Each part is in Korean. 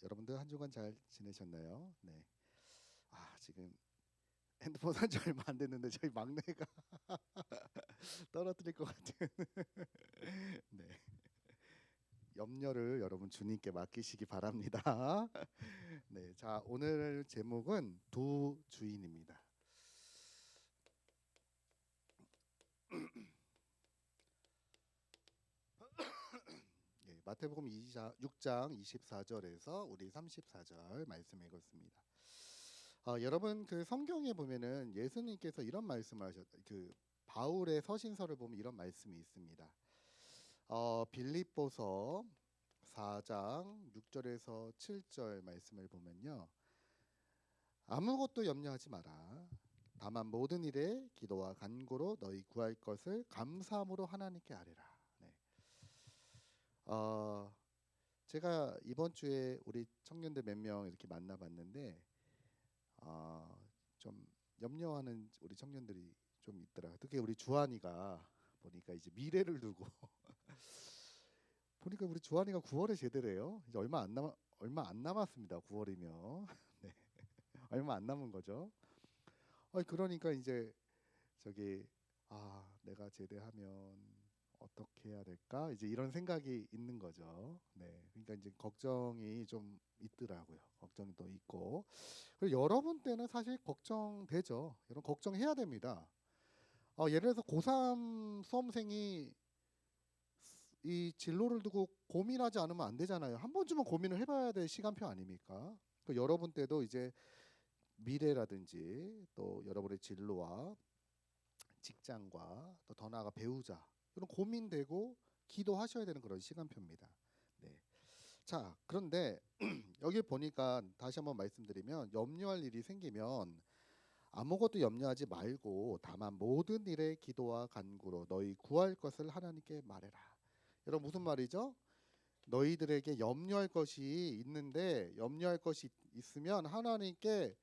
여러분들 한 주간 잘 지내셨나요? 네. 지금 핸드폰 산 지 얼마 안 됐는데 저희 막내가 떨어뜨릴 것 같은 네. 염려를 여러분 주님께 맡기시기 바랍니다. 네. 자, 오늘 제목은 두 주인입니다. 예, 마태복음 6장 24절에서 우리 34절 말씀 읽었습니다. 여러분 그 성경에 보면은 예수님께서 이런 말씀을 그 바울의 서신서를 보면 이런 말씀이 있습니다. 빌립보서 4장 6절에서 7절 말씀을 보면요. 아무것도 염려하지 마라. 다만 모든 일에 기도와 간구로 너희 구할 것을 감사함으로 하나님께 아뢰라. 네. 제가 이번 주에 우리 청년들 몇 명 이렇게 만나봤는데 좀 염려하는 우리 청년들이 좀 있더라. 특히 우리 주한이가 보니까 이제 미래를 두고 보니까 우리 주한이가 9월에 제대래요. 이제 얼마 안 남았습니다. 9월이면 네, 얼마 안 남은 거죠. 그러니까 이제 저기 내가 제대하면 어떻게 해야 될까? 이제 이런 생각이 있는 거죠. 네, 그러니까 이제 걱정이 좀 있더라고요. 걱정이 또 있고. 그리고 여러분 때는 사실 걱정되죠. 여러분 걱정해야 됩니다. 예를 들어서 고3 수험생이 이 진로를 두고 고민하지 않으면 안 되잖아요. 한 번쯤은 고민을 해봐야 될 시간표 아닙니까? 여러분 때도 이제 미래라든지 또 여러분의 진로와 직장과 또 더 나아가 배우자 이런 고민되고 기도하셔야 되는 그런 시간표입니다. 네. 자, 그런데 여기 보니까 다시 한번 말씀드리면 염려할 일이 생기면 아무것도 염려하지 말고 다만 모든 일에 기도와 간구로 너희 구할 것을 하나님께 말해라. 여러분 무슨 말이죠? 너희들에게 염려할 것이 있는데 염려할 것이 있으면 하나님께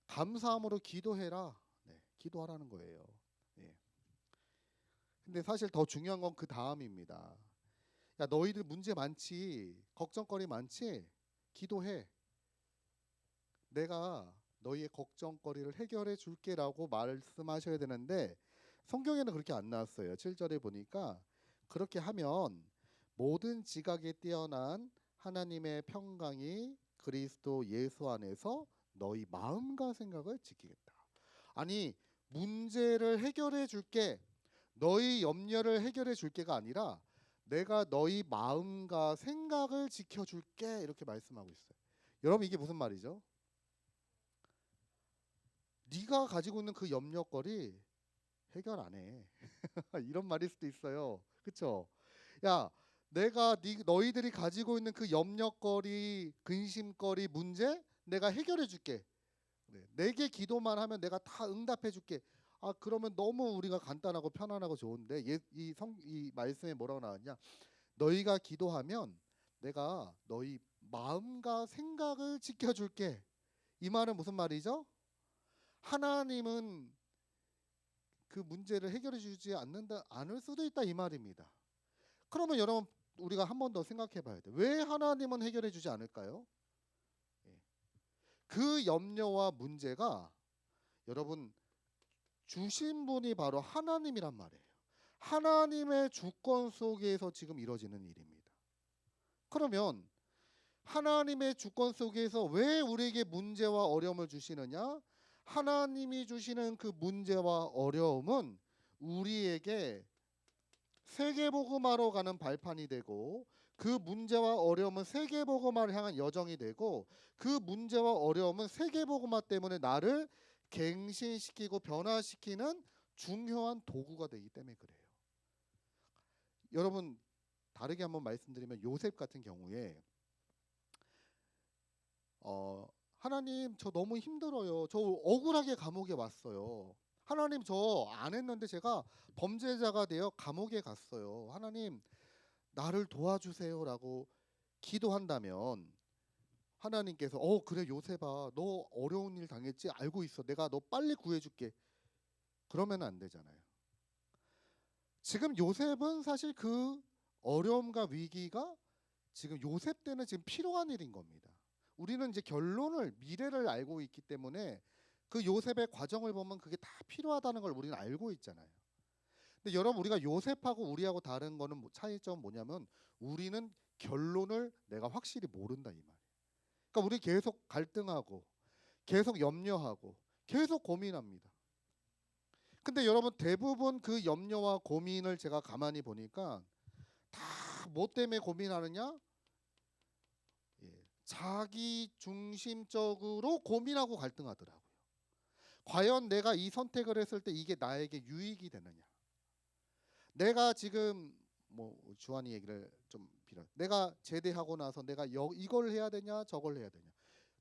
감사함으로 기도해라. 네, 기도하라는 거예요. 네. 근데 사실 더 중요한 건 그 다음입니다. 야, 너희들 문제 많지, 걱정거리 많지, 기도해. 내가 너희의 걱정거리를 해결해 줄게라고 말씀하셔야 되는데 성경에는 그렇게 안 나왔어요. 7절에 보니까 그렇게 하면 모든 지각에 뛰어난 하나님의 평강이 그리스도 예수 안에서 너희 마음과 생각을 지키겠다. 아니, 문제를 해결해 줄게, 너희 염려를 해결해 줄게가 아니라 내가 너희 마음과 생각을 지켜줄게 이렇게 말씀하고 있어요. 여러분 이게 무슨 말이죠? 네가 가지고 있는 그 염려거리 해결 안 해. 이런 말일 수도 있어요. 그렇죠? 야, 내가 너희들이 가지고 있는 그 염려거리, 근심거리, 문제 내가 해결해 줄게. 네, 내게 기도만 하면 내가 다 응답해 줄게. 그러면 너무 우리가 간단하고 편안하고 좋은데 이 말씀에 뭐라고 나왔냐? 너희가 기도하면 내가 너희 마음과 생각을 지켜줄게. 이 말은 무슨 말이죠? 하나님은 그 문제를 해결해 주지 않을 수도 있다 이 말입니다. 그러면 여러분 우리가 한 번 더 생각해 봐야 돼. 왜 하나님은 해결해 주지 않을까요? 예. 그 염려와 문제가 여러분 주신 분이 바로 하나님이란 말이에요. 하나님의 주권 속에서 지금 이루어지는 일입니다. 그러면 하나님의 주권 속에서 왜 우리에게 문제와 어려움을 주시느냐? 하나님이 주시는 그 문제와 어려움은 우리에게 세계복음화로 가는 발판이 되고 그 문제와 어려움은 세계복음화를 향한 여정이 되고 그 문제와 어려움은 세계복음화 때문에 나를 갱신시키고 변화시키는 중요한 도구가 되기 때문에 그래요. 여러분 다르게 한번 말씀드리면 요셉 같은 경우에 하나님 저 너무 힘들어요. 저 억울하게 감옥에 왔어요. 하나님 저 안 했는데 제가 범죄자가 되어 감옥에 갔어요. 하나님 나를 도와주세요라고 기도한다면 하나님께서 그래 요셉아 너 어려운 일 당했지 알고 있어. 내가 너 빨리 구해줄게. 그러면 안 되잖아요. 지금 요셉은 사실 그 어려움과 위기가 지금 요셉 때는 지금 필요한 일인 겁니다. 우리는 이제 결론을 미래를 알고 있기 때문에 그 요셉의 과정을 보면 그게 다 필요하다는 걸 우리는 알고 있잖아요. 근데 여러분 우리가 요셉하고 우리하고 다른 거는 차이점은 뭐냐면 우리는 결론을 내가 확실히 모른다 이 말이에요. 그러니까 우리 계속 갈등하고 계속 염려하고 계속 고민합니다. 근데 여러분 대부분 그 염려와 고민을 제가 가만히 보니까 다 뭐 때문에 고민하느냐? 예, 자기 중심적으로 고민하고 갈등하더라고요. 과연 내가 이 선택을 했을 때 이게 나에게 유익이 되느냐? 내가 지금 뭐 주한이 얘기를 좀 빌어. 내가 제대하고 나서 내가 이걸 해야 되냐, 저걸 해야 되냐?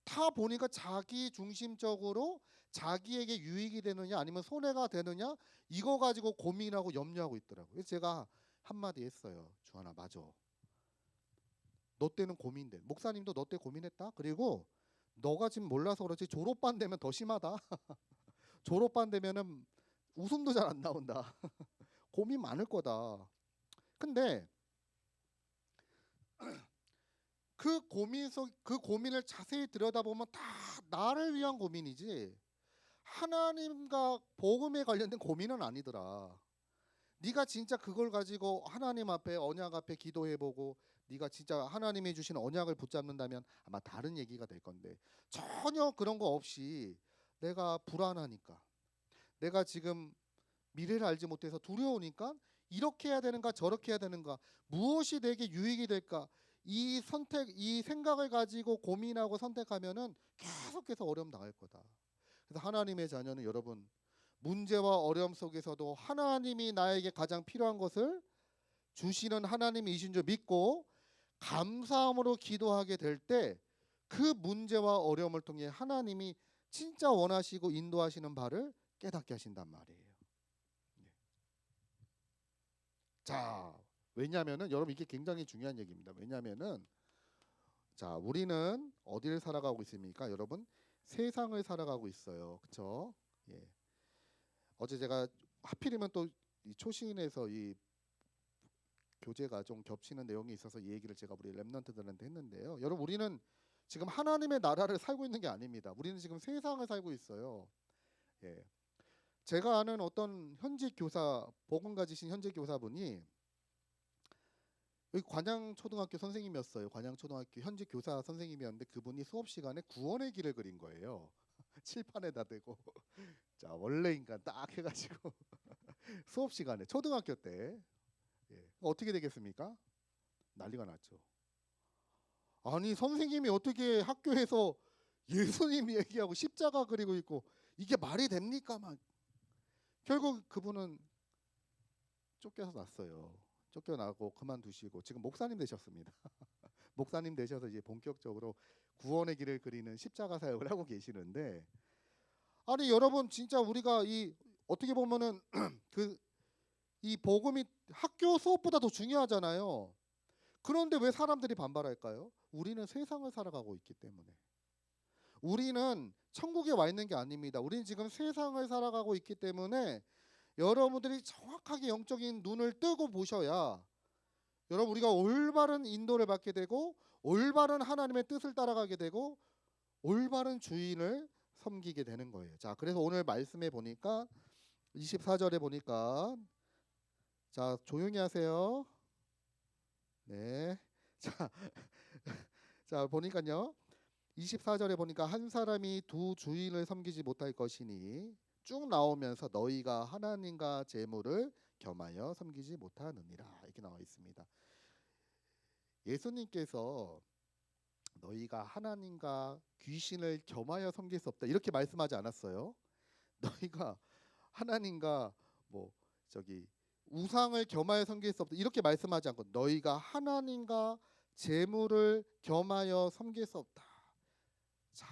다 보니까 자기 중심적으로 자기에게 유익이 되느냐 아니면 손해가 되느냐 이거 가지고 고민하고 염려하고 있더라고요. 그래서 제가 한마디 했어요. 주한아 맞아. 너 때는 고민돼. 목사님도 너 때 고민했다. 그리고 너가 지금 몰라서 그렇지 졸업반 되면 더 심하다. 졸업반 되면은 웃음도 잘 안 나온다. 고민 많을 거다. 근데 그 고민을 자세히 들여다보면 다 나를 위한 고민이지 하나님과 복음에 관련된 고민은 아니더라. 네가 진짜 그걸 가지고 하나님 앞에 언약 앞에 기도해보고 네가 진짜 하나님이 주신 언약을 붙잡는다면 아마 다른 얘기가 될 건데 전혀 그런 거 없이 내가 불안하니까 내가 지금 미래를 알지 못해서 두려우니까 이렇게 해야 되는가 저렇게 해야 되는가 무엇이 내게 유익이 될까 이 생각을 가지고 고민하고 선택하면은 계속해서 어려움 당할 거다. 그래서 하나님의 자녀는 여러분 문제와 어려움 속에서도 하나님이 나에게 가장 필요한 것을 주시는 하나님이신 줄 믿고 감사함으로 기도하게 될 때 그 문제와 어려움을 통해 하나님이 진짜 원하시고 인도하시는 바를 깨닫게 하신단 말이에요. 자, 왜냐하면은 여러분 이게 굉장히 중요한 얘기입니다. 왜냐하면은 자, 우리는 어디를 살아가고 있습니까? 여러분 세상을 살아가고 있어요. 그렇죠? 예. 어제 제가 하필이면 또 이 초신에서 이 교재가 좀 겹치는 내용이 있어서 이 얘기를 제가 우리 렘넌트들한테 했는데요. 여러분 우리는 지금 하나님의 나라를 살고 있는 게 아닙니다. 우리는 지금 세상을 살고 있어요. 예. 제가 아는 어떤 현직 교사, 복음 가지신 현직 교사분이 여기 관양초등학교 선생님이었어요. 관양초등학교 현직 교사 선생님이었는데 그분이 수업 시간에 구원의 길을 그린 거예요. 칠판에다 대고 자 원래 인간 딱 해가지고 수업 시간에 초등학교 때 예. 어떻게 되겠습니까? 난리가 났죠. 아니 선생님이 어떻게 학교에서 예수님 얘기하고 십자가 그리고 있고 이게 말이 됩니까? 막 결국 그분은 쫓겨서 났어요. 쫓겨나고 그만두시고 지금 목사님 되셨습니다. 목사님 되셔서 이제 본격적으로 구원의 길을 그리는 십자가 사역을 하고 계시는데 아니 여러분 진짜 우리가 이 어떻게 보면은 그 이 복음이 학교 수업보다 더 중요하잖아요. 그런데 왜 사람들이 반발할까요? 우리는 세상을 살아가고 있기 때문에. 우리는 천국에 와 있는 게 아닙니다. 우리는 지금 세상을 살아가고 있기 때문에 여러분들이 정확하게 영적인 눈을 뜨고 보셔야 여러분 우리가 올바른 인도를 받게 되고 올바른 하나님의 뜻을 따라가게 되고 올바른 주인을 섬기게 되는 거예요. 자, 그래서 오늘 말씀에 보니까 24절에 보니까 자, 조용히 하세요. 네. 자, 자 보니까요. 24절에 보니까 한 사람이 두 주인을 섬기지 못할 것이니 쭉 나오면서 너희가 하나님과 재물을 겸하여 섬기지 못하느니라 이렇게 나와 있습니다. 예수님께서 너희가 하나님과 귀신을 겸하여 섬길 수 없다 이렇게 말씀하지 않았어요. 너희가 하나님과 뭐 저기 우상을 겸하여 섬길 수 없다 이렇게 말씀하지 않고 너희가 하나님과 재물을 겸하여 섬길 수 없다. 자,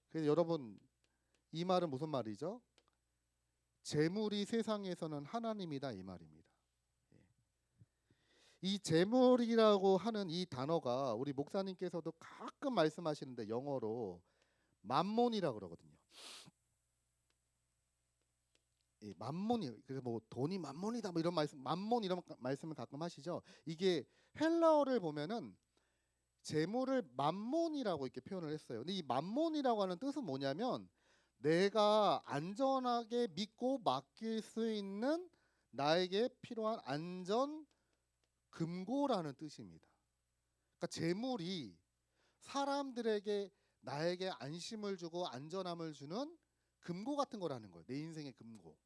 그래서 여러분 이 말은 무슨 말이죠? 재물이 세상에서는 하나님이다 이 말입니다. 이 재물이라고 하는 이 단어가 우리 목사님께서도 가끔 말씀하시는데 영어로 맘몬이라고 그러거든요. 예, 맘몬이 그래서 뭐 돈이 맘몬이다 뭐 이런 말씀 맘몬 이런 말씀을 가끔 하시죠. 이게 헬라어를 보면은 재물을 맘몬이라고 이렇게 표현을 했어요. 근데 이 맘몬이라고 하는 뜻은 뭐냐면 내가 안전하게 믿고 맡길 수 있는 나에게 필요한 안전 금고라는 뜻입니다. 그러니까 재물이 사람들에게 나에게 안심을 주고 안전함을 주는 금고 같은 거라는 거예요. 내 인생의 금고.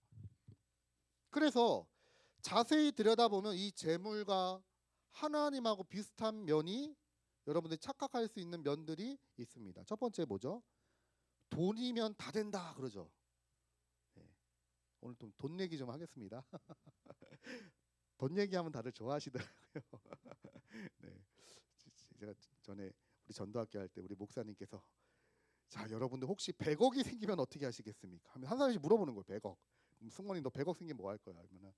그래서 자세히 들여다보면 이 재물과 하나님하고 비슷한 면이 여러분들이 착각할 수 있는 면들이 있습니다. 첫 번째 뭐죠? 돈이면 다 된다 그러죠. 네. 오늘 좀 돈 얘기 좀 하겠습니다. 돈 얘기하면 다들 좋아하시더라고요. 네. 제가 전에 우리 전도학교 할 때 우리 목사님께서 자 여러분들 혹시 100억이 생기면 어떻게 하시겠습니까? 하면 한 사람씩 물어보는 거예요. 100억. 그럼 승관이 너 100억 생기면 뭐 할 거야? 그러면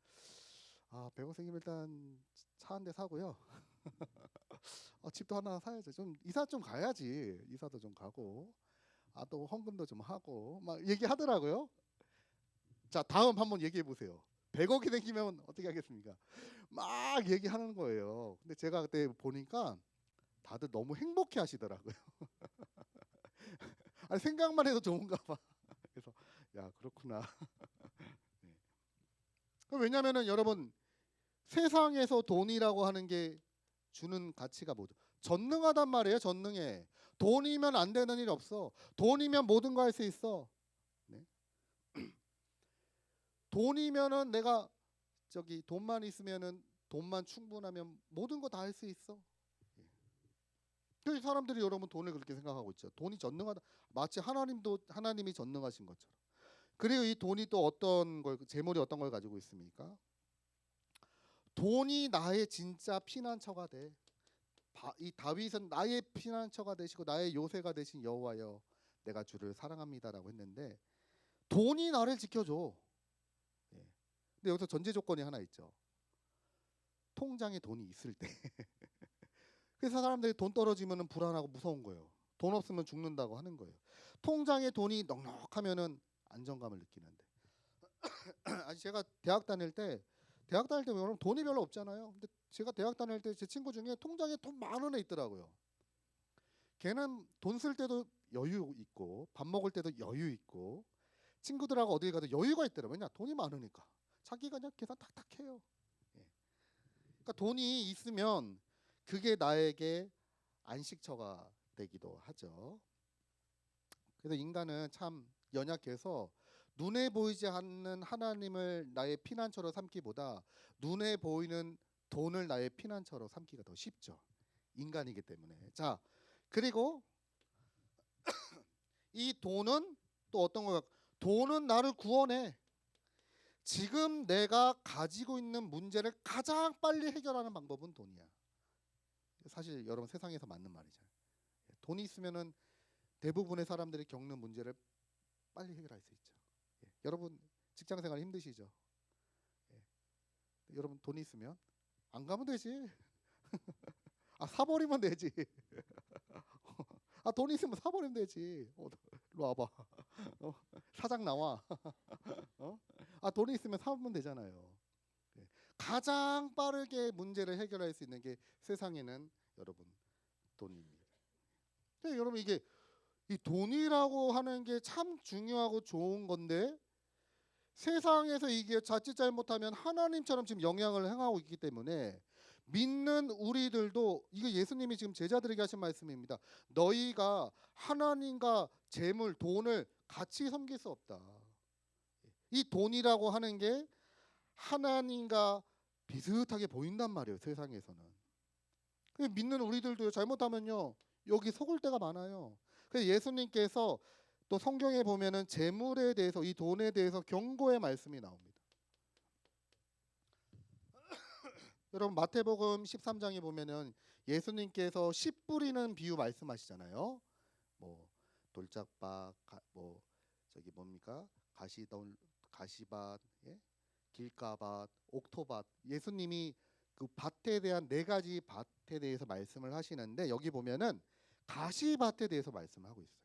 100억 생기면 일단 차 한 대 사고요. 집도 하나 사야죠. 좀 이사 좀 가야지. 이사도 좀 가고 또 헌금도 좀 하고 막 얘기하더라고요. 자 다음 한번 얘기해 보세요. 100억이 생기면 어떻게 하겠습니까? 막 얘기하는 거예요. 근데 제가 그때 보니까 다들 너무 행복해 하시더라고요. 아니 생각만 해도 좋은가 봐. 그래서 야 그렇구나. 네. 왜냐면은 여러분 세상에서 돈이라고 하는 게 주는 가치가 뭐죠? 전능하단 말이에요. 전능해. 돈이면 안 되는 일 없어. 돈이면 모든 거 할 수 있어. 네. 돈이면은 내가 돈만 있으면은 돈만 충분하면 모든 거 다 할 수 있어. 그 사람들이 여러분 돈을 그렇게 생각하고 있죠. 돈이 전능하다. 마치 하나님이 전능하신 것처럼. 그리고 이 돈이 또 재물이 어떤 걸 가지고 있습니까? 돈이 나의 진짜 피난처가 돼. 이 다윗은 나의 피난처가 되시고 나의 요새가 되신 여호와여 내가 주를 사랑합니다라고 했는데 돈이 나를 지켜줘. 예. 근데 여기서 전제 조건이 하나 있죠. 통장에 돈이 있을 때. 그래서 사람들이 돈 떨어지면 불안하고 무서운 거예요. 돈 없으면 죽는다고 하는 거예요. 통장에 돈이 넉넉하면은 안정감을 느끼는데. 아니 제가 대학 다닐 때 여러분 돈이 별로 없잖아요. 근데 제가 대학 다닐 때 제 친구 중에 통장에 돈 많은 애 있더라고요. 걔는 돈 쓸 때도 여유 있고 밥 먹을 때도 여유 있고 친구들하고 어딜 가도 여유가 있더라고요. 왜냐 돈이 많으니까 자기가 그냥 계산 탁탁 해요. 예. 그러니까 돈이 있으면 그게 나에게 안식처가 되기도 하죠. 그래서 인간은 참 연약해서 눈에 보이지 않는 하나님을 나의 피난처로 삼기보다 눈에 보이는 돈을 나의 피난처로 삼기가 더 쉽죠. 인간이기 때문에. 자, 그리고 이 돈은 또 어떤 거야? 돈은 나를 구원해. 지금 내가 가지고 있는 문제를 가장 빨리 해결하는 방법은 돈이야. 사실 여러분 세상에서 맞는 말이죠. 돈이 있으면은 대부분의 사람들이 겪는 문제를 빨리 해결할 수 있죠. 여러분 직장생활 힘드시죠? 여러분 돈이 있으면 안 가면 되지. 사버리면 되지. 돈이 있으면 사버리면 되지. 일로 와봐. 사장 나와. 돈이 있으면 사면 되잖아요. 가장 빠르게 문제를 해결할 수 있는 게 세상에는 여러분 돈입니다. 근데 여러분 이게 이 돈이라고 하는 게 참 중요하고 좋은 건데 세상에서 이게 자칫 잘못하면 하나님처럼 지금 영향을 행하고 있기 때문에 믿는 우리들도 이거 예수님이 지금 제자들에게 하신 말씀입니다. 너희가 하나님과 재물, 돈을 같이 섬길 수 없다. 이 돈이라고 하는 게 하나님과 비슷하게 보인단 말이에요. 세상에서는. 믿는 우리들도 잘못하면요 여기 속을 때가 많아요. 그래서 예수님께서 또 성경에 보면은 재물에 대해서 이 돈에 대해서 경고의 말씀이 나옵니다. 여러분 마태복음 13장에 보면은 예수님께서 씨 뿌리는 비유 말씀하시잖아요. 뭐 돌짝밭, 뭡니까 가시밭, 길가밭, 옥토밭. 예수님이 그 밭에 대한 네 가지 밭에 대해서 말씀을 하시는데 여기 보면은 가시밭에 대해서 말씀하고 있어요.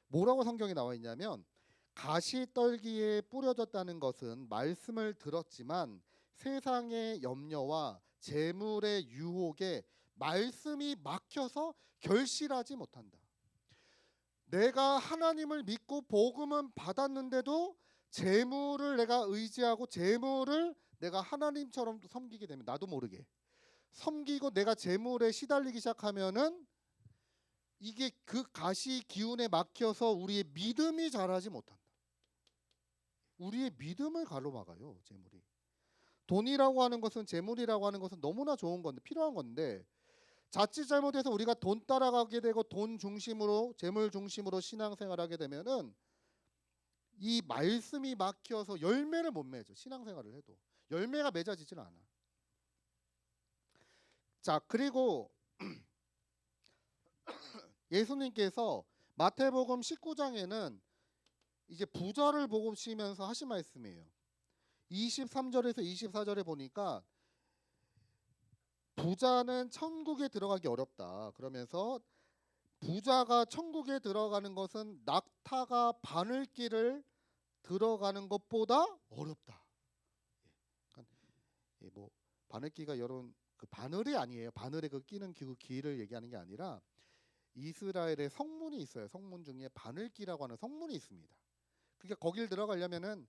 뭐라고 성경에 나와 있냐면 가시떨기에 뿌려졌다는 것은 말씀을 들었지만 세상의 염려와 재물의 유혹에 말씀이 막혀서 결실하지 못한다. 내가 하나님을 믿고 복음은 받았는데도 재물을 내가 의지하고 재물을 내가 하나님처럼 섬기게 되면 나도 모르게 섬기고 내가 재물에 시달리기 시작하면은 이게 그 가시 기운에 막혀서 우리의 믿음이 자라지 못한다. 우리의 믿음을 가로막아요, 재물이. 돈이라고 하는 것은, 재물이라고 하는 것은 너무나 좋은 건데, 필요한 건데, 자칫 잘못해서 우리가 돈 따라가게 되고 돈 중심으로, 재물 중심으로 신앙생활하게 되면은 이 말씀이 막혀서 열매를 못 맺어. 신앙생활을 해도 열매가 맺어지지는 않아. 자, 그리고 예수님께서 마태복음 19장에는 이제 부자를 보시면서 하신 말씀이에요. 23절에서 24절에 보니까 부자는 천국에 들어가기 어렵다. 그러면서 부자가 천국에 들어가는 것은 낙타가 바늘길을 들어가는 것보다 어렵다. 그러니까 뭐 바늘기가 여러분 그 바늘이 아니에요. 바늘에 그 끼는 그 길을 얘기하는 게 아니라 이스라엘에 성문이 있어요. 성문 중에 바늘기라고 하는 성문이 있습니다. 그러니까 거길 들어가려면은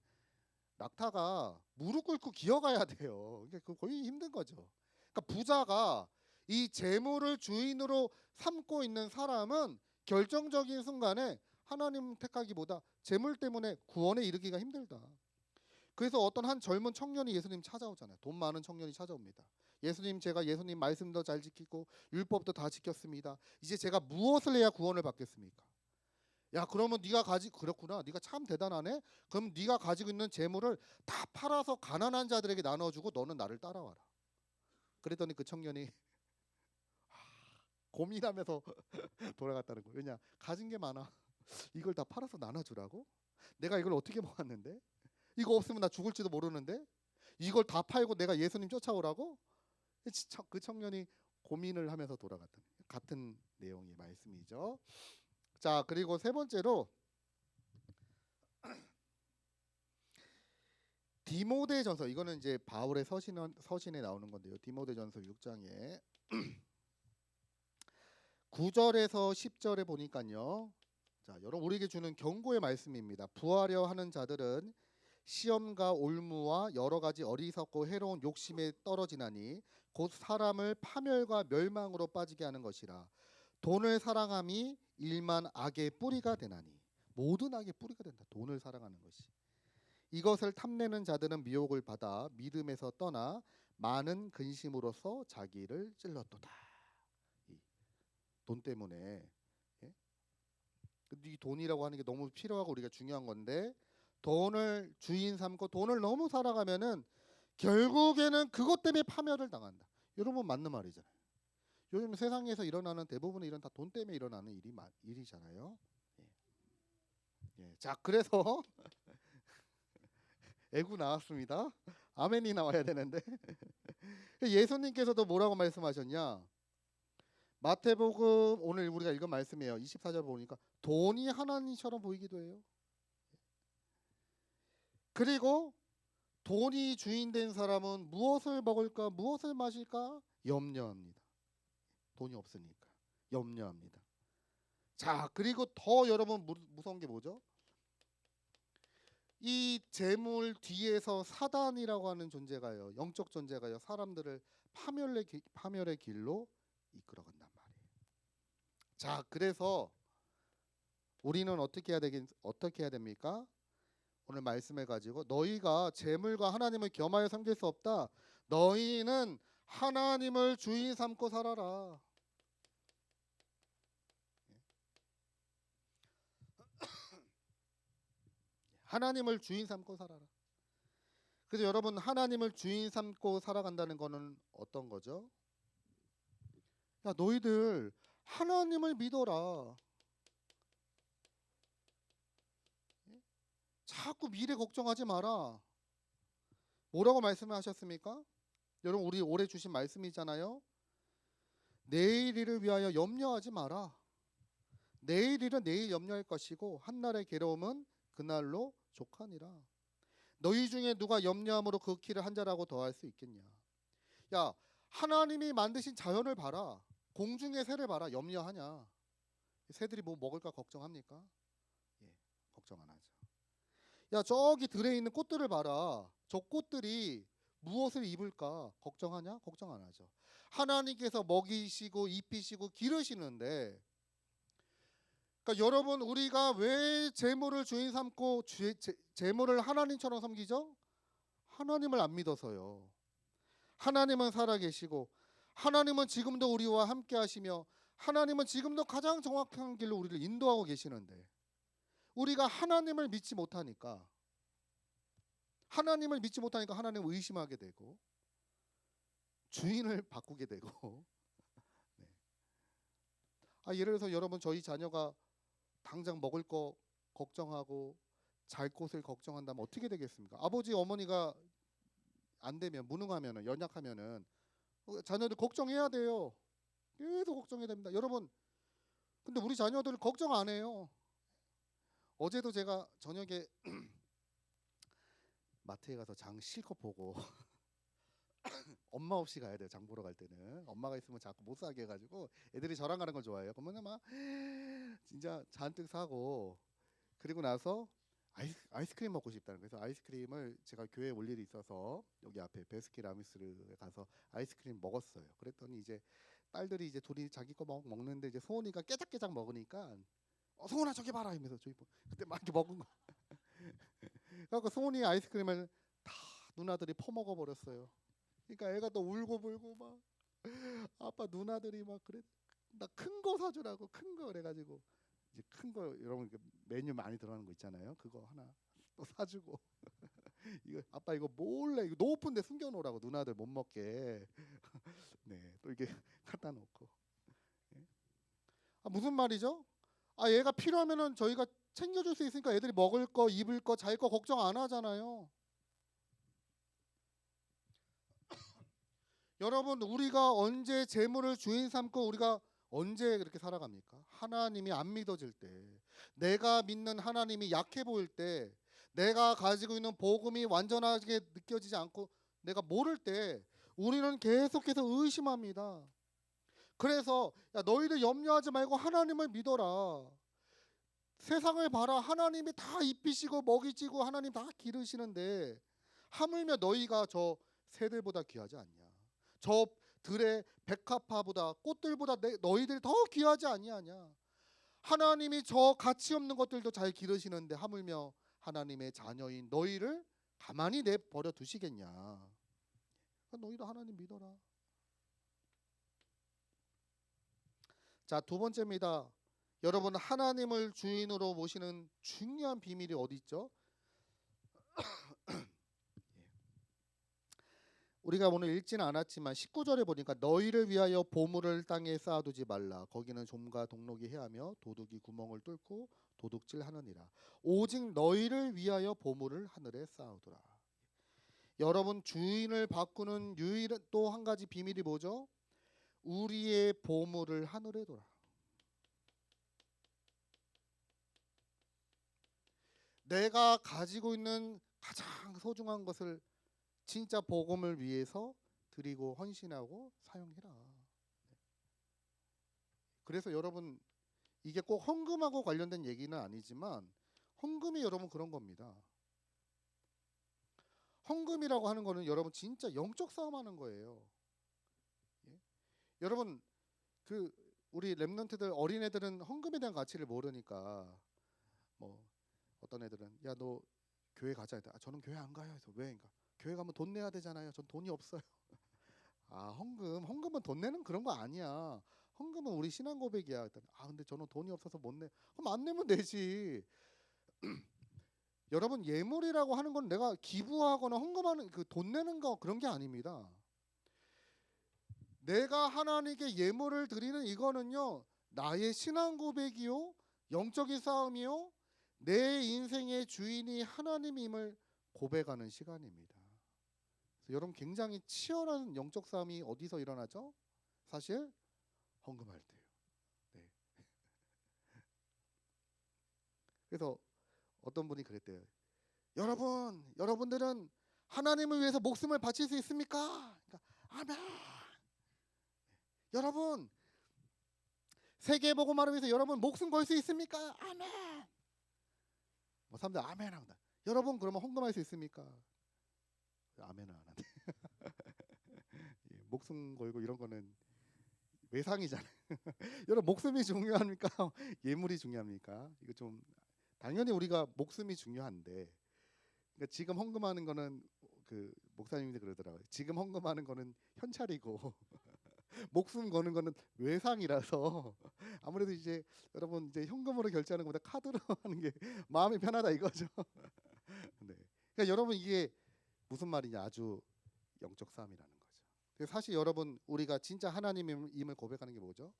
낙타가 무릎 꿇고 기어가야 돼요. 이게 거의 힘든 거죠. 그러니까 부자가 이 재물을 주인으로 삼고 있는 사람은 결정적인 순간에 하나님 택하기보다 재물 때문에 구원에 이르기가 힘들다. 그래서 어떤 한 젊은 청년이 예수님 찾아오잖아요. 돈 많은 청년이 찾아옵니다. 예수님, 제가 예수님 말씀도 잘 지키고 율법도 다 지켰습니다. 이제 제가 무엇을 해야 구원을 받겠습니까? 야, 그러면 네가 그렇구나. 네가 참 대단하네. 그럼 네가 가지고 있는 재물을 다 팔아서 가난한 자들에게 나눠주고 너는 나를 따라와라. 그랬더니 그 청년이 고민하면서 돌아갔다는 거예요. 왜냐, 가진 게 많아. 이걸 다 팔아서 나눠주라고? 내가 이걸 어떻게 모았는데? 이거 없으면 나 죽을지도 모르는데? 이걸 다 팔고 내가 예수님 쫓아오라고? 그 청년이 고민을 하면서 돌아갔다. 같은 내용의 말씀이죠. 자, 그리고 세 번째로 디모데전서, 이거는 이제 바울의 서신에 나오는 건데요. 디모데전서 6장에 9절에서 10절에 보니까요. 자, 여러분 우리에게 주는 경고의 말씀입니다. 부하려 하는 자들은 시험과 올무와 여러 가지 어리석고 해로운 욕심에 떨어지나니 곧 사람을 파멸과 멸망으로 빠지게 하는 것이라. 돈을 사랑함이 일만 악의 뿌리가 되나니. 모든 악의 뿌리가 된다. 돈을 사랑하는 것이. 이것을 탐내는 자들은 미혹을 받아 믿음에서 떠나 많은 근심으로써 자기를 찔렀도다. 돈 때문에. 예? 이 돈이라고 하는 게 너무 필요하고 우리가 중요한 건데 돈을 주인 삼고 돈을 너무 살아가면은 결국에는 그것 때문에 파멸을 당한다. 여러분 맞는 말이잖아요. 요즘 세상에서 일어나는 대부분의 일은 다 돈 때문에 일어나는 일이잖아요. 예. 예. 자, 그래서 애구 나왔습니다. 아멘이 나와야 되는데 예수님께서도 뭐라고 말씀하셨냐? 마태복음 오늘 우리가 읽은 말씀이에요. 24절 보니까 돈이 하나님처럼 보이기도 해요. 그리고 돈이 주인 된 사람은 무엇을 먹을까, 무엇을 마실까 염려합니다. 돈이 없으니까 염려합니다. 자, 그리고 더 여러분 무서운 게 뭐죠? 이 재물 뒤에서 사단이라고 하는 존재가요, 영적 존재가요, 사람들을 파멸의 길로 이끌어간단 말이에요. 자, 그래서 우리는 어떻게 해야 됩니까? 오늘 말씀해 가지고 너희가 재물과 하나님을 겸하여 섬길 수 없다. 너희는 하나님을 주인 삼고 살아라. 하나님을 주인 삼고 살아라. 그래서 여러분 하나님을 주인 삼고 살아간다는 거는 어떤 거죠? 야, 너희들 하나님을 믿어라. 자꾸 미래 걱정하지 마라. 뭐라고 말씀하셨습니까? 여러분 우리 올해 주신 말씀이잖아요. 내일 일을 위하여 염려하지 마라. 내일 일은 내일 염려할 것이고 한날의 괴로움은 그날로 족하니라. 너희 중에 누가 염려함으로 그 키를 한 자라고 더할 수 있겠냐. 야, 하나님이 만드신 자연을 봐라. 공중의 새를 봐라. 염려하냐? 새들이 뭐 먹을까 걱정합니까? 예, 걱정 안 하죠. 야, 저기 들에 있는 꽃들을 봐라. 저 꽃들이 무엇을 입을까 걱정하냐? 걱정 안 하죠. 하나님께서 먹이시고 입히시고 기르시는데, 그러니까 여러분, 우리가 왜 재물을 주인 삼고 재물을 하나님처럼 섬기죠? 하나님을 안 믿어서요. 하나님은 살아계시고 하나님은 지금도 우리와 함께 하시며 하나님은 지금도 가장 정확한 길로 우리를 인도하고 계시는데, 우리가 하나님을 믿지 못하니까 하나님을 의심하게 되고 주인을 바꾸게 되고 네. 예를 들어서 여러분, 저희 자녀가 당장 먹을 거 걱정하고 잘 곳을 걱정한다면 어떻게 되겠습니까? 아버지 어머니가 안 되면, 무능하면은, 연약하면은 자녀들 걱정해야 돼요. 계속 걱정해야 됩니다. 여러분, 근데 우리 자녀들 걱정 안 해요. 어제도 제가 저녁에 마트에 가서 장 실컷 보고 엄마 없이 가야 돼요. 장 보러 갈 때는 엄마가 있으면 자꾸 못 사게 해가지고, 애들이 저랑 가는 걸 좋아해요. 그러면 막 진짜 잔뜩 사고, 그리고 나서 아이스크림 먹고 싶다는 거예요. 그래서 아이스크림을, 제가 교회에 올 일이 있어서 여기 앞에 베스킨라빈스에 가서 아이스크림 먹었어요. 그랬더니 이제 딸들이 이제 둘이 자기 거 먹는데, 이제 소은이가 깨작깨작 먹으니까 소은아 저기 봐라 이러면서 저기 그때 막 이렇게 먹은 거. 그래서 소은이 아이스크림을 다 누나들이 퍼먹어 버렸어요. 그러니까 애가 또 울고 불고 막, 아빠 누나들이 막 그래, 나 큰 거 사주라고, 큰 거. 그래가지고 이제 큰 거, 여러분 메뉴 많이 들어가는 거 있잖아요. 그거 하나 또 사주고 이거 아빠 이거 몰래 이거 높은데 숨겨놓으라고, 누나들 못 먹게. 네, 또 이게 갖다 놓고. 예? 무슨 말이죠? 얘가 필요하면은 저희가 챙겨줄 수 있으니까 애들이 먹을 거, 입을 거, 잘 거 걱정 안 하잖아요. 여러분, 우리가 언제 재물을 주인 삼고 우리가 언제 그렇게 살아갑니까? 하나님이 안 믿어질 때, 내가 믿는 하나님이 약해 보일 때, 내가 가지고 있는 복음이 완전하게 느껴지지 않고 내가 모를 때, 우리는 계속해서 의심합니다. 그래서 야, 너희들 염려하지 말고 하나님을 믿어라. 세상을 봐라. 하나님이 다 입히시고 먹이시고 하나님 다 기르시는데, 하물며 너희가 저 새들보다 귀하지 않냐? 저 들의 백합화보다, 꽃들보다 너희들이 더 귀하지 아니하냐? 하나님이 저 가치 없는 것들도 잘 기르시는데 하물며 하나님의 자녀인 너희를 가만히 내버려 두시겠냐? 너희도 하나님 믿어라. 자, 두 번째입니다. 여러분, 하나님을 주인으로 모시는 중요한 비밀이 어디 있죠? 우리가 오늘 읽지는 않았지만 19절에 보니까 너희를 위하여 보물을 땅에 쌓아두지 말라. 거기는 좀과 동록이 해하며 도둑이 구멍을 뚫고 도둑질하느니라. 오직 너희를 위하여 보물을 하늘에 쌓아두라. 여러분, 주인을 바꾸는 유일한 또 한 가지 비밀이 뭐죠? 우리의 보물을 하늘에 둬라. 내가 가지고 있는 가장 소중한 것을 진짜 복음을 위해서 드리고 헌신하고 사용해라. 그래서 여러분, 이게 꼭 헌금하고 관련된 얘기는 아니지만 헌금이 여러분 그런 겁니다. 헌금이라고 하는 거는 여러분 진짜 영적 싸움하는 거예요. 예? 여러분, 우리 렘넌트들, 어린애들은 헌금에 대한 가치를 모르니까, 뭐 어떤 애들은 야 너 교회 가자 했다. 저는 교회 안 가요. 그래서 왜? 교회 가면 돈 내야 되잖아요. 전 돈이 없어요. 헌금은 돈 내는 그런 거 아니야. 헌금은 우리 신앙 고백이야. 근데 저는 돈이 없어서 못 내. 그럼 안 내면 되지. 여러분, 예물이라고 하는 건 내가 기부하거나 헌금하는 돈 내는 거 그런 게 아닙니다. 내가 하나님께 예물을 드리는 이거는요, 나의 신앙 고백이요, 영적인 싸움이요, 내 인생의 주인이 하나님임을 고백하는 시간입니다. 여러분, 굉장히 치열한 영적 싸움이 어디서 일어나죠? 사실 헌금할 때요. 네. 그래서 어떤 분이 그랬대요. 여러분들은 하나님을 위해서 목숨을 바칠 수 있습니까? 그러니까, 아멘. 여러분 세계 복음화를 위해서 여러분 목숨 걸 수 있습니까? 아멘. 뭐 사람들 아멘 한다. 여러분 그러면 헌금할 수 있습니까? 아멘은 안 하네. 예, 목숨 걸고 이런 거는 외상이잖아요. 여러분 목숨이 중요합니까? 예물이 중요합니까? 이거 좀 당연히 우리가 목숨이 중요한데, 그러니까 지금 헌금하는 거는 그 목사님이 그러더라고요. 지금 헌금하는 거는 현찰이고 목숨 거는 거는 외상이라서 아무래도 이제 여러분 이제 현금으로 결제하는 것보다 카드로 하는 게 마음이 편하다 이거죠. 네. 그러니까 여러분 이게 무슨 말이냐, 아주 영적 싸움이라는 거죠. 사실 여러분 우리가 진짜 하나님임을 고백하는 게 뭐죠?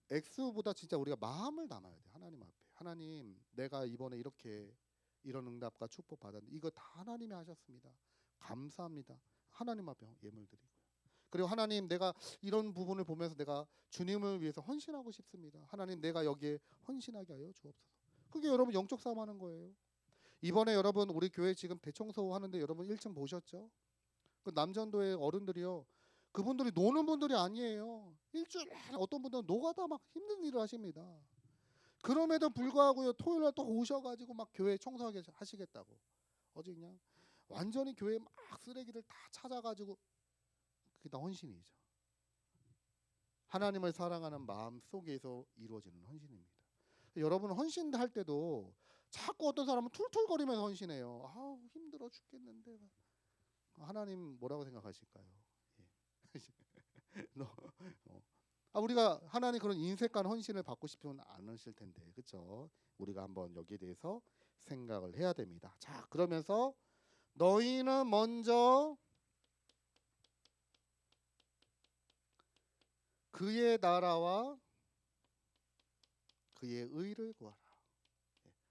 액수보다 진짜 우리가 마음을 담아야 돼. 하나님 앞에. 하나님, 내가 이번에 이렇게 이런 응답과 축복 받았는데 이거 다 하나님이 하셨습니다. 감사합니다. 하나님 앞에 예물 드리고요. 그리고 하나님, 내가 이런 부분을 보면서 내가 주님을 위해서 헌신하고 싶습니다. 하나님, 내가 여기에 헌신하게 하여 주옵소서. 그게 여러분 영적 싸움하는 거예요. 이번에 여러분 우리 교회 지금 대청소 하는데 여러분 1층 보셨죠? 그 남전도의 어른들이요, 그분들이 노는 분들이 아니에요. 일주일에 어떤 분들은 노가다 막 힘든 일을 하십니다. 그럼에도 불구하고요, 토요일날 또 오셔가지고 막 교회 청소하게 하시겠다고. 어제 그냥 완전히 교회 막 쓰레기를 다 찾아가지고, 그게 다 헌신이죠. 하나님을 사랑하는 마음 속에서 이루어지는 헌신입니다. 여러분 헌신할 때도 자꾸 어떤 사람은 툴툴거리면서 헌신해요. 아우 힘들어 죽겠는데. 하나님 뭐라고 생각하실까요? 예. 우리가 하나님 그런 인색한 헌신을 받고 싶으면 안 하실 텐데, 그렇죠? 우리가 한번 여기에 대해서 생각을 해야 됩니다. 자, 그러면서 너희는 먼저 그의 나라와 그의 의를 구하라.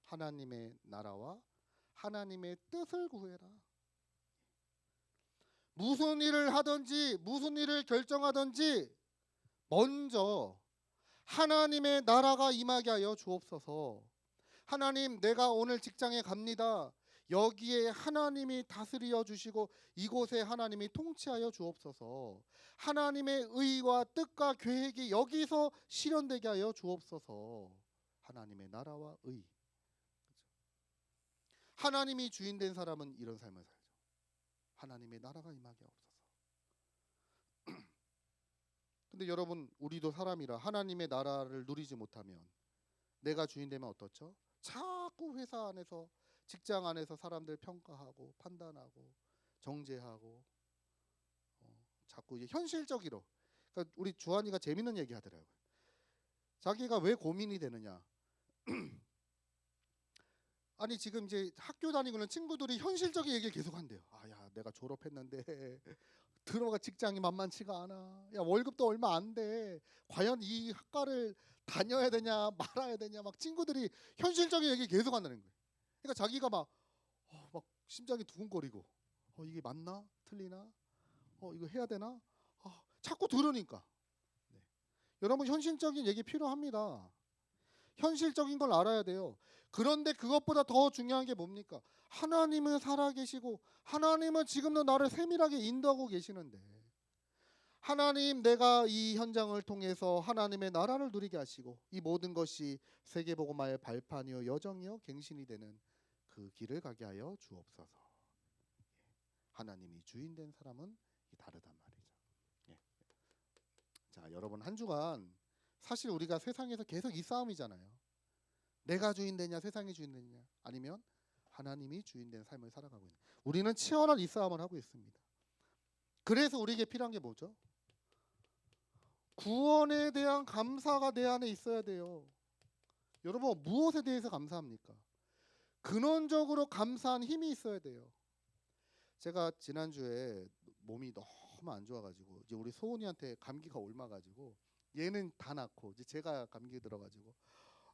하나님의 나라와 하나님의 뜻을 구해라. 무슨 일을 하든지 무슨 일을 결정하든지 먼저 하나님의 나라가 임하게 하여 주옵소서. 하나님, 내가 오늘 직장에 갑니다. 여기에 하나님이 다스려 주시고 이곳에 하나님이 통치하여 주옵소서. 하나님의 의와 뜻과 계획이 여기서 실현되게 하여 주옵소서. 하나님의 나라와 의. 하나님이 주인 된 사람은 이런 삶을 살죠. 하나님의 나라가 임하게 하옵소서. 근데 여러분, 우리도 사람이라 하나님의 나라를 누리지 못하면 내가 주인 되면 어떻죠? 자꾸 회사 안에서, 직장 안에서 사람들 평가하고 판단하고 정죄하고, 자꾸 이제 현실적으로. 그러니까 우리 주한이가 재밌는 얘기 하더라고요. 자기가 왜 고민이 되느냐? 아니 지금 이제 학교 다니고 있는 친구들이 현실적인 얘기를 계속 한대요. 야 내가 졸업했는데 들어가 직장이 만만치가 않아. 야 월급도 얼마 안 돼. 과연 이 학과를 다녀야 되냐 말아야 되냐, 막 친구들이 현실적인 얘기 계속 한다는 거예요. 그러니까 자기가 막 심장이 두근거리고, 이게 맞나 틀리나, 이거 해야 되나, 자꾸 들으니까. 네. 여러분 현실적인 얘기 필요합니다. 현실적인 걸 알아야 돼요. 그런데 그것보다 더 중요한 게 뭡니까? 하나님은 살아계시고 하나님은 지금도 나를 세밀하게 인도하고 계시는데, 하나님, 내가 이 현장을 통해서 하나님의 나라를 누리게 하시고 이 모든 것이 세계복음화의 발판이요 여정이요 갱신이 되는 그 길을 가게 하여 주옵소서. 하나님이 주인 된 사람은 다르단 말이죠. 예. 자, 여러분 한 주간 사실 우리가 세상에서 계속 이 싸움이잖아요. 내가 주인 되냐 세상이 주인 되냐, 아니면 하나님이 주인 된 삶을 살아가고 있는, 우리는 치열한 이 싸움을 하고 있습니다. 그래서 우리에게 필요한 게 뭐죠? 구원에 대한 감사가 내 안에 있어야 돼요. 여러분 무엇에 대해서 감사합니까? 근원적으로 감사한 힘이 있어야 돼요. 제가 지난주에 몸이 너무 안 좋아가지고 이제 우리 소은이한테 감기가 옮아가지고 얘는 다 낳고 이제 제가 감기 들어가지고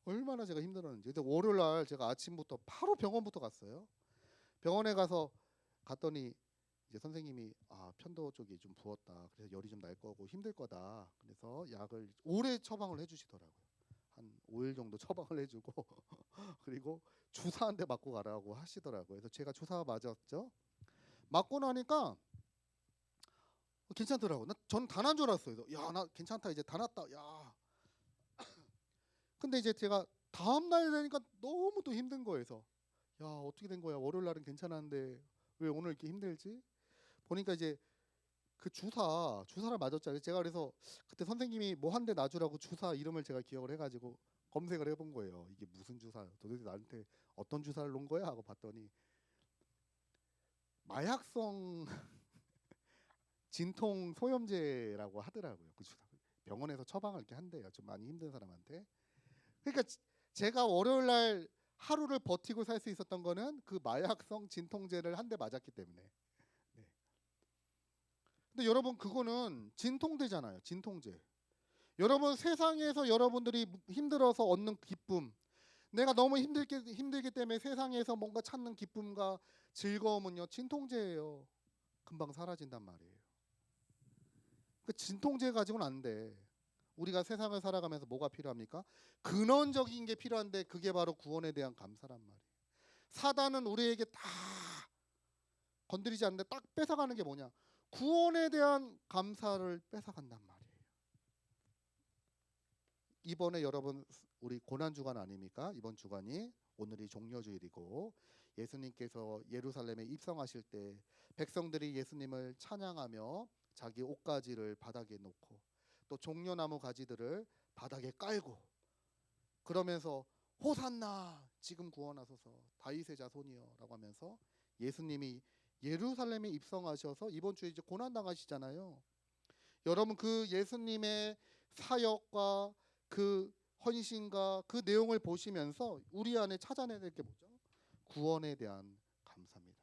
얼마나 제가 힘들었는지. 근데 월요일 날 제가 아침부터 바로 병원부터 갔어요. 병원에 갔더니 이제 선생님이 편도 쪽이 좀 부었다. 그래서 열이 좀 날 거고 힘들 거다. 그래서 약을 오래 처방을 해주시더라고요. 한 5일 정도 처방을 해주고 그리고 주사 한 대 맞고 가라고 하시더라고요. 그래서 제가 주사 맞았죠. 맞고 나니까 괜찮더라고. 저는 다 난 줄 알았어요. 야, 나 괜찮다. 이제 다 났다. 야. 근데 이제 제가 다음 날 되니까 너무 또 힘든 거예요. 그래서 야, 어떻게 된 거야? 월요일 날은 괜찮았는데 왜 오늘 이렇게 힘들지? 보니까 이제 그 주사를 맞았잖아요. 제가 그래서 그때 선생님이 뭐 한 대 놔주라고 주사 이름을 제가 기억을 해가지고 검색을 해본 거예요. 이게 무슨 주사야? 도대체 나한테 어떤 주사를 놓은 거야? 하고 봤더니 마약성 진통 소염제라고 하더라고요. 그 주사. 병원에서 처방을 이렇게 한대요. 좀 많이 힘든 사람한테. 그러니까 제가 월요일 날 하루를 버티고 살 수 있었던 거는 그 마약성 진통제를 한 대 맞았기 때문에. 네. 근데 여러분 그거는 진통제잖아요. 진통제. 여러분 세상에서 여러분들이 힘들어서 얻는 기쁨, 내가 너무 힘들기 때문에 세상에서 뭔가 찾는 기쁨과 즐거움은요 진통제예요. 금방 사라진단 말이에요. 그 진통제 가지고는 안 돼. 우리가 세상을 살아가면서 뭐가 필요합니까? 근원적인 게 필요한데 그게 바로 구원에 대한 감사란 말이에요. 사단은 우리에게 다 건드리지 않는데 딱 뺏어가는 게 뭐냐? 구원에 대한 감사를 뺏어간단 말이에요. 이번에 여러분 우리 고난 주간 아닙니까? 이번 주간이 오늘이 종려주일이고 예수님께서 예루살렘에 입성하실 때 백성들이 예수님을 찬양하며 자기 옷가지를 바닥에 놓고 또 종려나무 가지들을 바닥에 깔고 그러면서 호산나 지금 구원하소서 다윗의 자손이여라고 하면서 예수님이 예루살렘에 입성하셔서 이번 주에 이제 고난 당하시잖아요. 여러분 그 예수님의 사역과 그 헌신과 그 내용을 보시면서 우리 안에 찾아내야 될 게 뭐죠? 구원에 대한 감사입니다.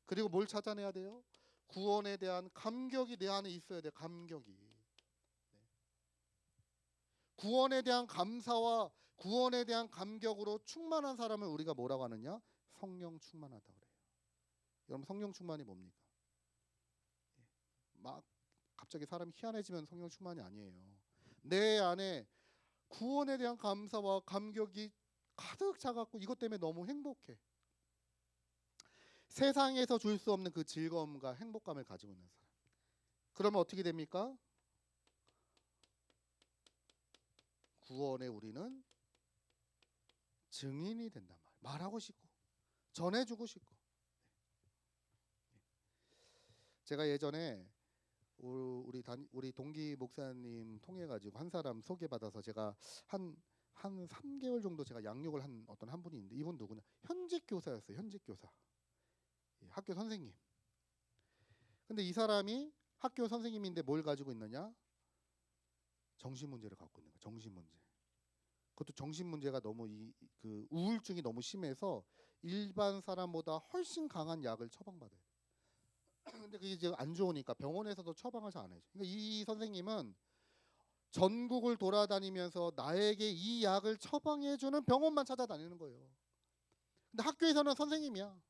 그리고 뭘 찾아내야 돼요? 구원에 대한 감격이 내 안에 있어야 돼요. 감격이. 네. 구원에 대한 감사와 구원에 대한 감격으로 충만한 사람을 우리가 뭐라고 하느냐? 성령 충만하다 그래요. 여러분 성령 충만이 뭡니까? 막 갑자기 사람이 희한해지면 성령 충만이 아니에요. 내 안에 구원에 대한 감사와 감격이 가득 차갖고 이것 때문에 너무 행복해. 세상에서 줄 수 없는 그 즐거움과 행복감을 가지고 있는 사람. 그러면 어떻게 됩니까? 구원에 우리는 증인이 된단 말이에요. 말하고 싶고 전해주고 싶고. 제가 예전에 우리 동기 목사님 통해 가지고 한 사람 소개받아서 제가 한 3개월 정도 제가 양육을 한 어떤 한 분이 있는데 이분 누구냐? 현직 교사였어요. 현직 교사. 학교 선생님. 근데 이 사람이 학교 선생님인데 뭘 가지고 있느냐? 정신 문제를 갖고 있는 거예요. 정신 문제. 그것도 정신 문제가 너무 그 우울증이 너무 심해서 일반 사람보다 훨씬 강한 약을 처방받아요. 근데 그게 이제 안 좋으니까 병원에서도 처방을 잘 안 해줘. 그러니까 이 선생님은 전국을 돌아다니면서 나에게 이 약을 처방해주는 병원만 찾아다니는 거예요. 근데 학교에서는 선생님이야.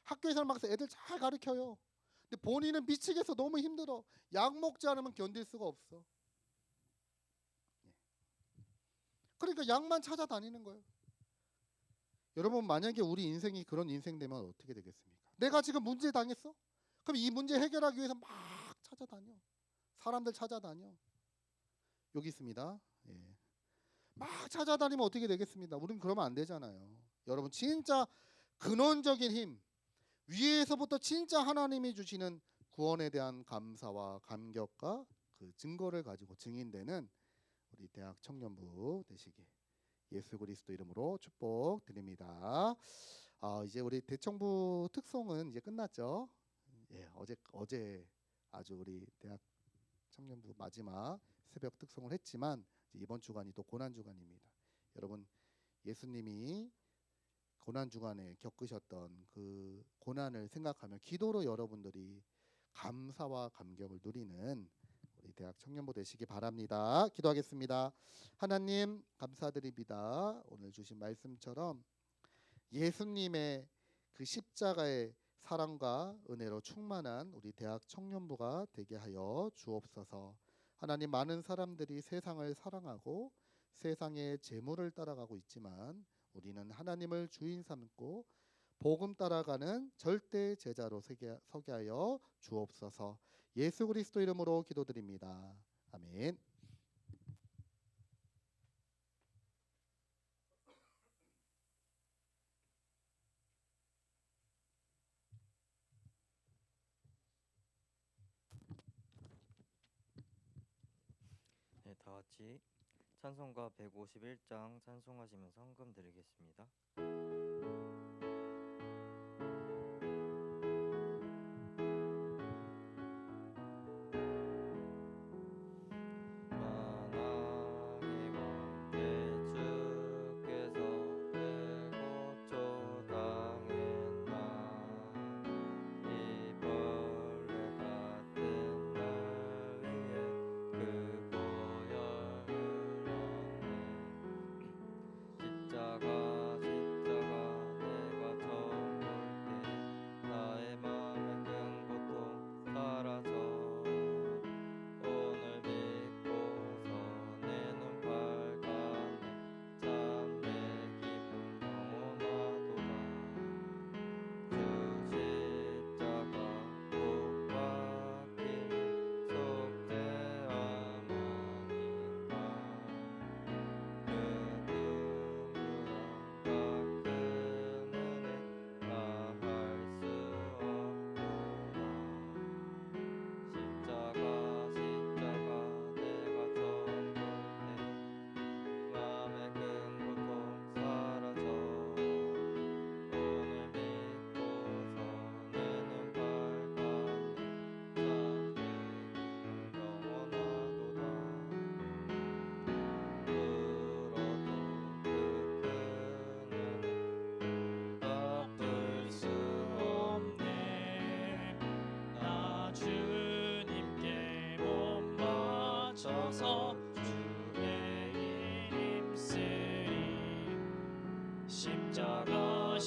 학교에서는 막 애들 잘 가르쳐요. 근데 본인은 미치겠어. 너무 힘들어. 약 먹지 않으면 견딜 수가 없어. 그러니까 약만 찾아다니는 거예요. 여러분 만약에 우리 인생이 그런 인생 되면 어떻게 되겠습니까? 내가 지금 문제 당했어? 그럼 이 문제 해결하기 위해서 막 찾아다녀. 사람들 찾아다녀. 여기 있습니다. 예. 막 찾아다니면 어떻게 되겠습니다. 우리는 그러면 안 되잖아요. 여러분 진짜 근원적인 힘, 위에서부터 진짜 하나님이 주시는 구원에 대한 감사와 감격과 그 증거를 가지고 증인되는 우리 대학 청년부 되시기 예수 그리스도 이름으로 축복드립니다. 이제 우리 대청부 특송은 이제 끝났죠. 예, 어제 아주 우리 대학 청년부 마지막 새벽 특송을 했지만 이번 주간이 또 고난 주간입니다. 여러분 예수님이 고난 주간에 겪으셨던 그 고난을 생각하며 기도로 여러분들이 감사와 감격을 누리는 우리 대학 청년부 되시기 바랍니다. 기도하겠습니다. 하나님 감사드립니다. 오늘 주신 말씀처럼 예수님의 그 십자가의 사랑과 은혜로 충만한 우리 대학 청년부가 되게 하여 주옵소서. 하나님 많은 사람들이 세상을 사랑하고 세상의 재물을 따라가고 있지만 우리는 하나님을 주인 삼고 복음 따라가는 절대 제자로 서게 하여 주옵소서. 예수 그리스도 이름으로 기도드립니다. 아멘. 네, 다 같이 찬송가 151장 찬송하시면서 헌금 드리겠습니다. 주의 이름 쓰리 십자가